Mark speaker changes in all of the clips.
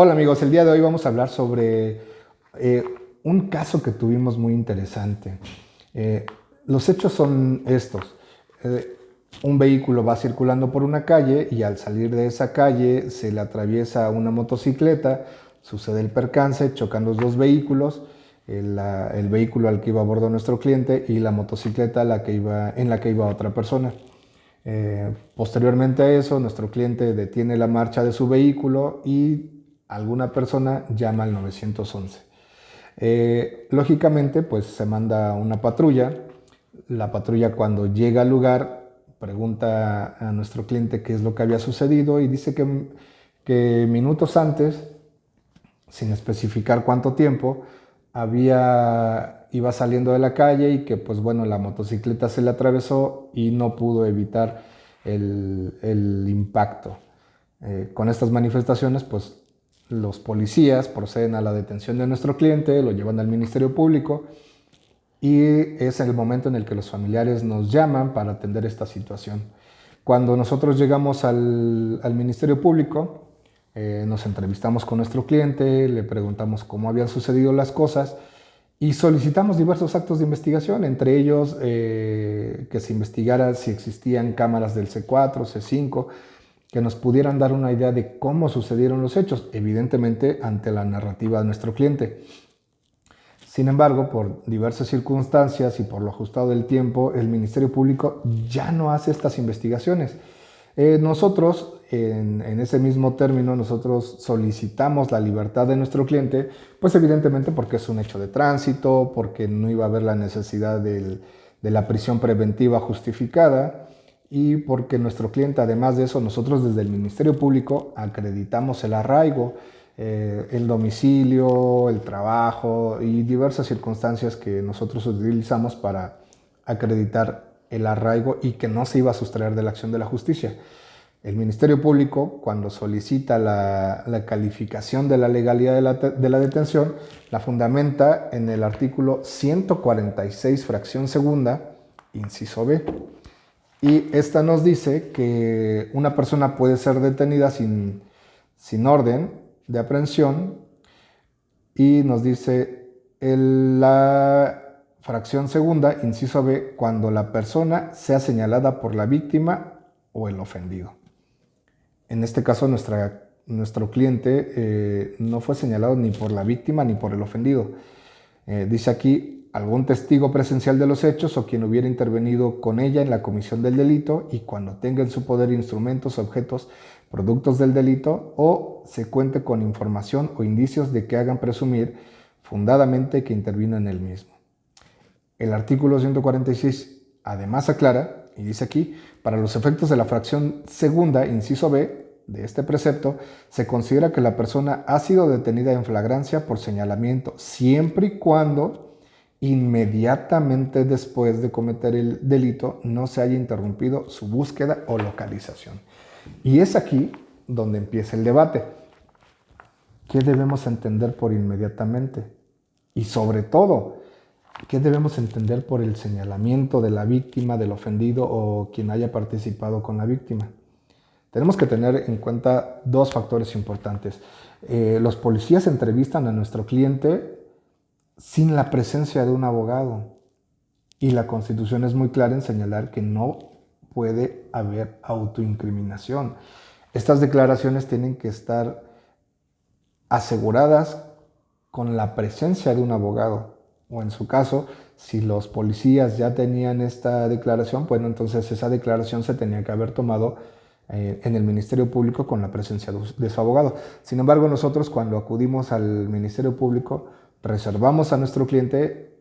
Speaker 1: Hola amigos, el día de hoy vamos a hablar sobre eh, un caso que tuvimos muy interesante. Eh, los hechos son estos. Eh, un vehículo va circulando por una calle y al salir de esa calle se le atraviesa una motocicleta, sucede el percance, chocan los dos vehículos, el vehículo al que iba a bordo nuestro cliente y la motocicleta en la que iba otra persona. Posteriormente a eso, nuestro cliente detiene la marcha de su vehículo y alguna persona llama al 911. Lógicamente, pues se manda una patrulla. La patrulla cuando llega al lugar pregunta a nuestro cliente qué es lo que había sucedido y dice que minutos antes, sin especificar cuánto tiempo, iba saliendo de la calle y que pues bueno, la motocicleta se le atravesó y no pudo evitar el impacto. Con estas manifestaciones, pues los policías proceden a la detención de nuestro cliente, lo llevan al Ministerio Público y es el momento en el que los familiares nos llaman para atender esta situación. Cuando nosotros llegamos al Ministerio Público, nos entrevistamos con nuestro cliente, le preguntamos cómo habían sucedido las cosas y solicitamos diversos actos de investigación, entre ellos que se investigara si existían cámaras del C4, C5, que nos pudieran dar una idea de cómo sucedieron los hechos, evidentemente ante la narrativa de nuestro cliente. Sin embargo, por diversas circunstancias y por lo ajustado del tiempo, el Ministerio Público ya no hace estas investigaciones. Nosotros, en ese mismo término, nosotros solicitamos la libertad de nuestro cliente, pues evidentemente porque es un hecho de tránsito, porque no iba a haber la necesidad de la prisión preventiva justificada y porque nuestro cliente, además de eso, nosotros desde el Ministerio Público acreditamos el arraigo, el domicilio, el trabajo y diversas circunstancias que nosotros utilizamos para acreditar el arraigo y que no se iba a sustraer de la acción de la justicia. El Ministerio Público, cuando solicita la calificación de la legalidad de la detención, la fundamenta en el artículo 146, fracción segunda, inciso B. Y esta nos dice que una persona puede ser detenida sin orden de aprehensión y nos dice la fracción segunda, inciso B, cuando la persona sea señalada por la víctima o el ofendido. En este caso, nuestro cliente no fue señalado ni por la víctima ni por el ofendido. Dice aquí, algún testigo presencial de los hechos o quien hubiera intervenido con ella en la comisión del delito y cuando tenga en su poder instrumentos, objetos, productos del delito o se cuente con información o indicios de que hagan presumir fundadamente que intervino en el mismo. El artículo 146 además aclara, y dice aquí, para los efectos de la fracción segunda, inciso B, de este precepto, se considera que la persona ha sido detenida en flagrancia por señalamiento siempre y cuando inmediatamente después de cometer el delito no se haya interrumpido su búsqueda o localización. Y es aquí donde empieza el debate. ¿Qué debemos entender por inmediatamente? Y sobre todo, ¿qué debemos entender por el señalamiento de la víctima, del ofendido o quien haya participado con la víctima? Tenemos que tener en cuenta dos factores importantes. Los policías entrevistan a nuestro cliente sin la presencia de un abogado y la Constitución es muy clara en señalar que no puede haber autoincriminación. Estas declaraciones tienen que estar aseguradas con la presencia de un abogado o en su caso, si los policías ya tenían esta declaración, bueno, entonces esa declaración se tenía que haber tomado en el Ministerio Público con la presencia de su abogado. Sin embargo, nosotros cuando acudimos al Ministerio Público, reservamos a nuestro cliente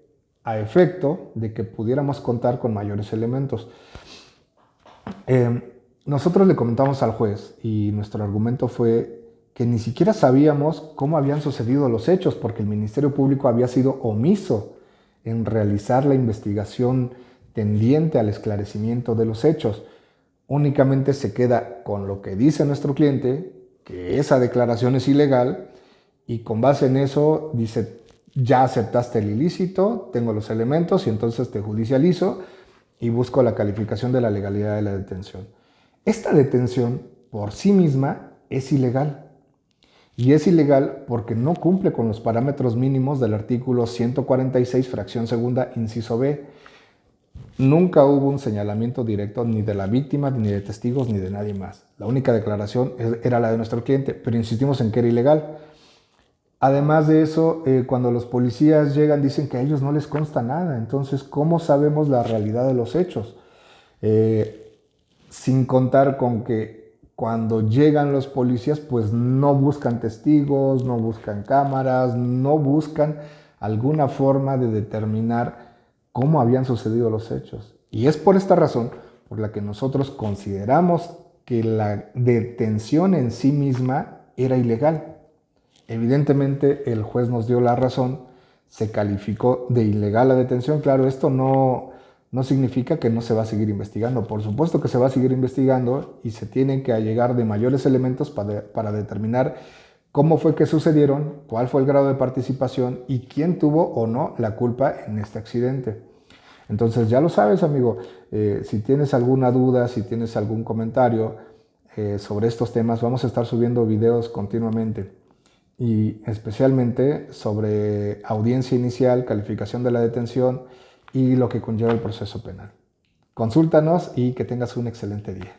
Speaker 1: a efecto de que pudiéramos contar con mayores elementos. Nosotros le comentamos al juez y nuestro argumento fue que ni siquiera sabíamos cómo habían sucedido los hechos porque el Ministerio Público había sido omiso en realizar la investigación tendiente al esclarecimiento de los hechos. Únicamente se queda con lo que dice nuestro cliente, que esa declaración es ilegal, y con base en eso dice, ya aceptaste el ilícito, tengo los elementos y entonces te judicializo y busco la calificación de la legalidad de la detención. Esta detención por sí misma es ilegal Y es ilegal porque no cumple con los parámetros mínimos del artículo 146, fracción segunda, inciso B. Nunca hubo un señalamiento directo ni de la víctima, ni de testigos, ni de nadie más. La única declaración era la de nuestro cliente, pero insistimos en que era ilegal. Además de eso, cuando los policías llegan dicen que a ellos no les consta nada. Entonces, ¿cómo sabemos la realidad de los hechos? Sin contar con que cuando llegan los policías, pues no buscan testigos, no buscan cámaras, no buscan alguna forma de determinar cómo habían sucedido los hechos. Y es por esta razón por la que nosotros consideramos que la detención en sí misma era ilegal. Evidentemente el juez nos dio la razón, se calificó de ilegal la detención. Claro, esto no significa que no se va a seguir investigando. Por supuesto que se va a seguir investigando y se tienen que allegar de mayores elementos para determinar cómo fue que sucedieron, cuál fue el grado de participación y quién tuvo o no la culpa en este accidente. Entonces ya lo sabes, amigo, si tienes alguna duda, si tienes algún comentario sobre estos temas, vamos a estar subiendo videos continuamente y especialmente sobre audiencia inicial, calificación de la detención y lo que conlleva el proceso penal. Consúltanos y que tengas un excelente día.